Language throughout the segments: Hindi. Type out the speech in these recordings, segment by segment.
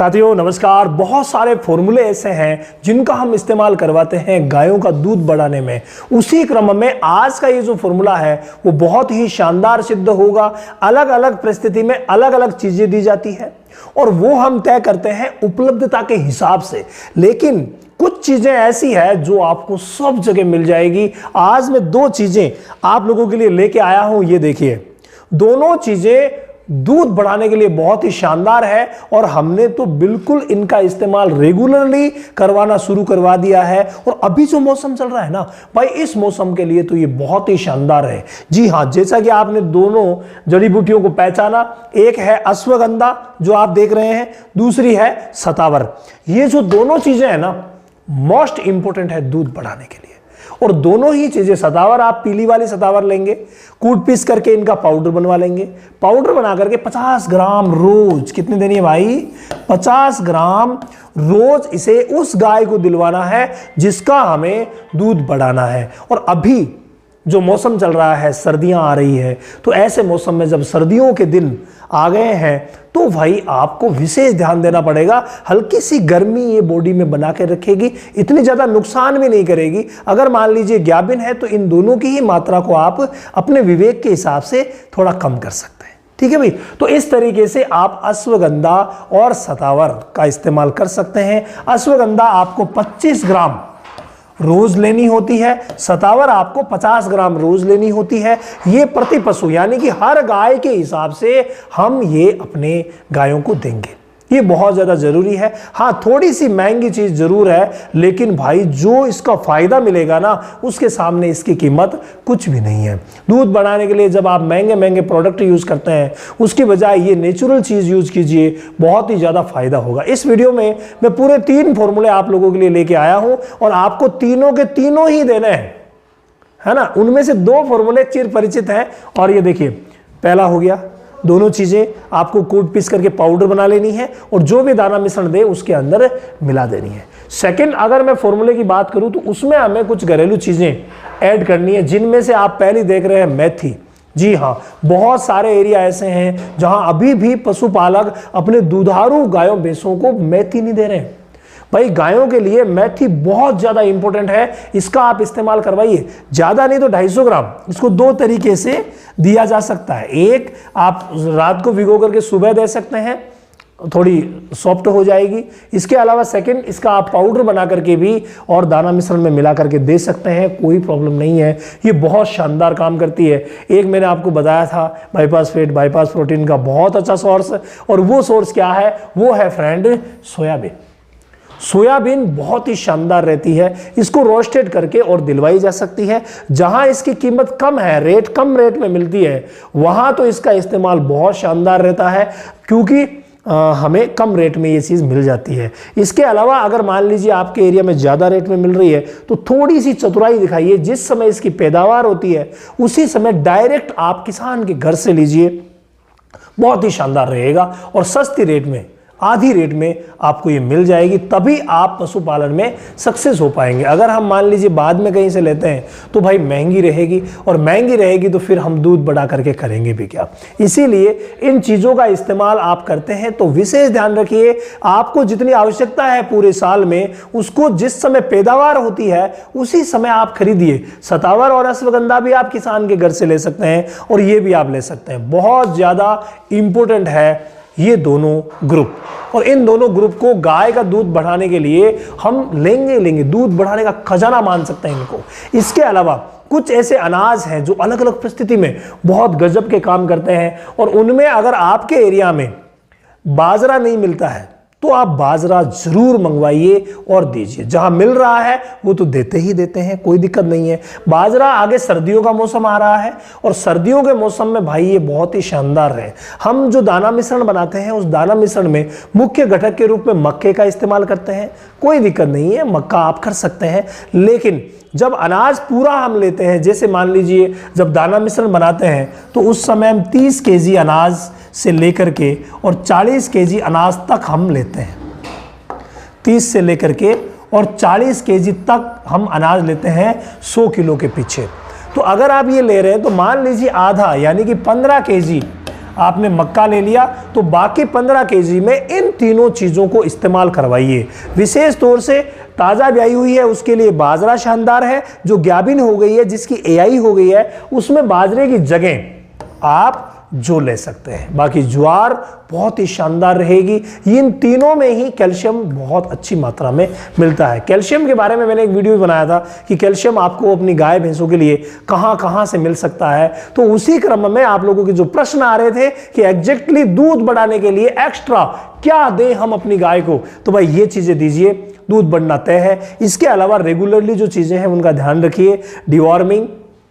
साथियों नमस्कार। बहुत सारे फॉर्मूले ऐसे हैं जिनका हम इस्तेमाल करवाते हैं गायों का दूध बढ़ाने में। उसी क्रम में आज का ये जो फॉर्मूला है वो बहुत ही शानदार सिद्ध होगा। अलग अलग परिस्थिति में अलग अलग चीजें दी जाती है और वो हम तय करते हैं उपलब्धता के हिसाब से। लेकिन कुछ चीजें ऐसी है जो आपको सब जगह मिल जाएगी। आज मैं दो चीजें आप लोगों के लिए लेके आया हूं। ये देखिए, दोनों चीजें दूध बढ़ाने के लिए बहुत ही शानदार है और हमने तो बिल्कुल इनका इस्तेमाल रेगुलरली करवाना शुरू करवा दिया है। और अभी जो मौसम चल रहा है ना भाई, इस मौसम के लिए तो ये बहुत ही शानदार है। जी हां, जैसा कि आपने दोनों जड़ी बूटियों को पहचाना, एक है अश्वगंधा जो आप देख रहे हैं, दूसरी है सतावर। ये जो दोनों चीजें हैं ना मोस्ट इंपोर्टेंट है दूध बढ़ाने के लिए। और दोनों ही चीजें, सतावर आप पीली वाली सतावर लेंगे, कूट पीस करके इनका पाउडर बनवा लेंगे। पाउडर बना करके 50 ग्राम रोज, कितनी देनी है भाई, 50 ग्राम रोज इसे उस गाय को दिलवाना है जिसका हमें दूध बढ़ाना है। और अभी जो मौसम चल रहा है, सर्दियां आ रही है, तो ऐसे मौसम में जब सर्दियों के दिन आ गए हैं तो भाई आपको विशेष ध्यान देना पड़ेगा। हल्की सी गर्मी ये बॉडी में बना के रखेगी, इतनी ज्यादा नुकसान भी नहीं करेगी। अगर मान लीजिए गाभिन है तो इन दोनों की ही मात्रा को आप अपने विवेक के हिसाब से थोड़ा कम कर सकते हैं। ठीक है भाई, तो इस तरीके से आप अश्वगंधा और सतावर का इस्तेमाल कर सकते हैं। अश्वगंधा आपको 25 ग्राम रोज लेनी होती है, सतावर आपको 50 ग्राम रोज लेनी होती है। ये प्रति पशु यानी कि हर गाय के हिसाब से हम ये अपने गायों को देंगे। ये बहुत ज्यादा जरूरी है। हाँ, थोड़ी सी महंगी चीज जरूर है, लेकिन भाई जो इसका फायदा मिलेगा ना उसके सामने इसकी कीमत कुछ भी नहीं है। दूध बढ़ाने के लिए जब आप महंगे महंगे प्रोडक्ट यूज करते हैं उसकी बजाय ये नेचुरल चीज यूज कीजिए, बहुत ही ज्यादा फायदा होगा। इस वीडियो में मैं पूरे 3 फॉर्मूले आप लोगों के लिए लेके आया हूं और आपको तीनों के तीनों ही देने हैं, है ना। उनमें से 2 फॉर्मूले चिर परिचित हैं। और ये देखिए, पहला हो गया, दोनों चीजें आपको कूट पीस करके पाउडर बना लेनी है और जो भी दाना मिश्रण दे उसके अंदर मिला देनी है। सेकंड, अगर मैं फॉर्मूले की बात करूं तो उसमें हमें कुछ घरेलू चीजें ऐड करनी है, जिनमें से आप पहली देख रहे हैं मेथी। जी हाँ, बहुत सारे एरिया ऐसे हैं जहां अभी भी पशुपालक अपने दुधारू गायों भैंसों को मेथी नहीं दे रहे हैं। भाई गायों के लिए मेथी बहुत ज्यादा इंपॉर्टेंट है, इसका आप इस्तेमाल करवाइए। ज्यादा नहीं तो 250 ग्राम। इसको 2 तरीके से दिया जा सकता है। एक, आप रात को भिगो करके सुबह दे सकते हैं, थोड़ी सॉफ्ट हो जाएगी। इसके अलावा सेकंड, इसका आप पाउडर बना करके भी और दाना मिश्रण में मिला करके दे सकते हैं, कोई प्रॉब्लम नहीं है। ये बहुत शानदार काम करती है। एक मैंने आपको बताया था बाईपास फैट, बाईपास प्रोटीन का बहुत अच्छा सोर्स, और वो सोर्स क्या है, वो है फ्रेंड सोयाबीन। सोयाबीन बहुत ही शानदार रहती है, इसको रोस्टेड करके और दिलवाई जा सकती है। जहां इसकी कीमत कम है, कम रेट में मिलती है, वहां तो इसका इस्तेमाल बहुत शानदार रहता है, क्योंकि हमें कम रेट में ये चीज़ मिल जाती है। इसके अलावा अगर मान लीजिए आपके एरिया में ज़्यादा रेट में मिल रही है तो थोड़ी सी चतुराई दिखाइए। जिस समय इसकी पैदावार होती है उसी समय डायरेक्ट आप किसान के घर से लीजिए, बहुत ही शानदार रहेगा और सस्ती रेट में, आधी रेट में आपको ये मिल जाएगी। तभी आप पशुपालन में सक्सेस हो पाएंगे। अगर हम मान लीजिए बाद में कहीं से लेते हैं तो भाई महंगी रहेगी, और महंगी रहेगी तो फिर हम दूध बढ़ा करके करेंगे भी क्या। इसीलिए इन चीज़ों का इस्तेमाल आप करते हैं तो विशेष ध्यान रखिए, आपको जितनी आवश्यकता है पूरे साल में उसको जिस समय पैदावार होती है उसी समय आप खरीदिए। सतावर और अश्वगंधा भी आप किसान के घर से ले सकते हैं और ये भी आप ले सकते हैं। बहुत ज़्यादा इंपॉर्टेंट है ये दोनों ग्रुप, और इन दोनों ग्रुप को गाय का दूध बढ़ाने के लिए हम लेंगे, दूध बढ़ाने का खजाना मान सकते हैं इनको। इसके अलावा कुछ ऐसे अनाज हैं जो अलग अलग परिस्थिति में बहुत गजब के काम करते हैं, और उनमें अगर आपके एरिया में बाजरा नहीं मिलता है तो आप बाजरा जरूर मंगवाइए और दीजिए। जहां मिल रहा है वो तो देते ही देते हैं, कोई दिक्कत नहीं है। बाजरा, आगे सर्दियों का मौसम आ रहा है और सर्दियों के मौसम में भाई ये बहुत ही शानदार है। हम जो दाना मिश्रण बनाते हैं उस दाना मिश्रण में मुख्य घटक के रूप में मक्के का इस्तेमाल करते हैं, कोई दिक्कत नहीं है, मक्का आप कर सकते हैं। लेकिन जब अनाज पूरा हम लेते हैं, जैसे मान लीजिए जब दाना मिश्रण बनाते हैं तो उस समय हम 30 केजी अनाज से लेकर के और 40 केजी अनाज तक हम लेते हैं। 30 से लेकर के और 40 केजी तक हम अनाज लेते हैं 100 किलो के पीछे। तो अगर आप ये ले रहे हैं तो मान लीजिए आधा यानी कि 15 केजी आपने मक्का ले लिया तो बाकी 15 केजी में इन तीनों चीज़ों को इस्तेमाल करवाइए। विशेष तौर से ताज़ा ब्याई हुई है उसके लिए बाजरा शानदार है। जो ग्याबिन हो गई है, जिसकी एआई हो गई है, उसमें बाजरे की जगह आप जो ले सकते हैं। बाकी ज्वार बहुत ही शानदार रहेगी। इन तीनों में ही कैल्शियम बहुत अच्छी मात्रा में मिलता है। कैल्शियम के बारे में मैंने एक वीडियो भी बनाया था कि कैल्शियम आपको अपनी गाय भैंसों के लिए कहां कहां से मिल सकता है। तो उसी क्रम में आप लोगों के जो प्रश्न आ रहे थे कि एग्जैक्टली दूध बढ़ाने के लिए एक्स्ट्रा क्या दें हम अपनी गाय को, तो भाई ये चीजें दीजिए, दूध बढ़ना तय है। इसके अलावा रेगुलरली जो चीजें हैं उनका ध्यान रखिए। डिवॉर्मिंग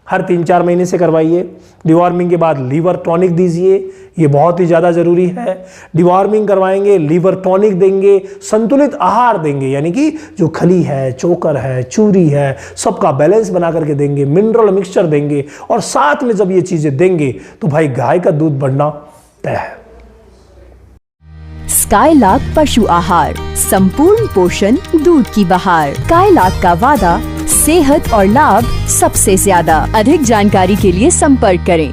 हर 3-4 महीने से करवाइए। डिवॉर्मिंग के बाद लीवर टॉनिक दीजिए, ये बहुत ही ज़्यादा ज़रूरी है। डिवॉर्मिंग करवाएंगे, लीवर टॉनिक देंगे, संतुलित आहार देंगे, यानी कि जो खली है, चोकर है, चूरी है, सबका बैलेंस बना करके देंगे, मिनरल मिक्सचर देंगे। और साथ में जब ये चीज़ें देंगे तो भाई गाय का दूध बढ़ना तय है। स्काईलार्क पशु आहार, संपूर्ण पोषण, दूध की बहार। स्काईलार्क का वादा, सेहत और लाभ सबसे ज्यादा। अधिक जानकारी के लिए संपर्क करें।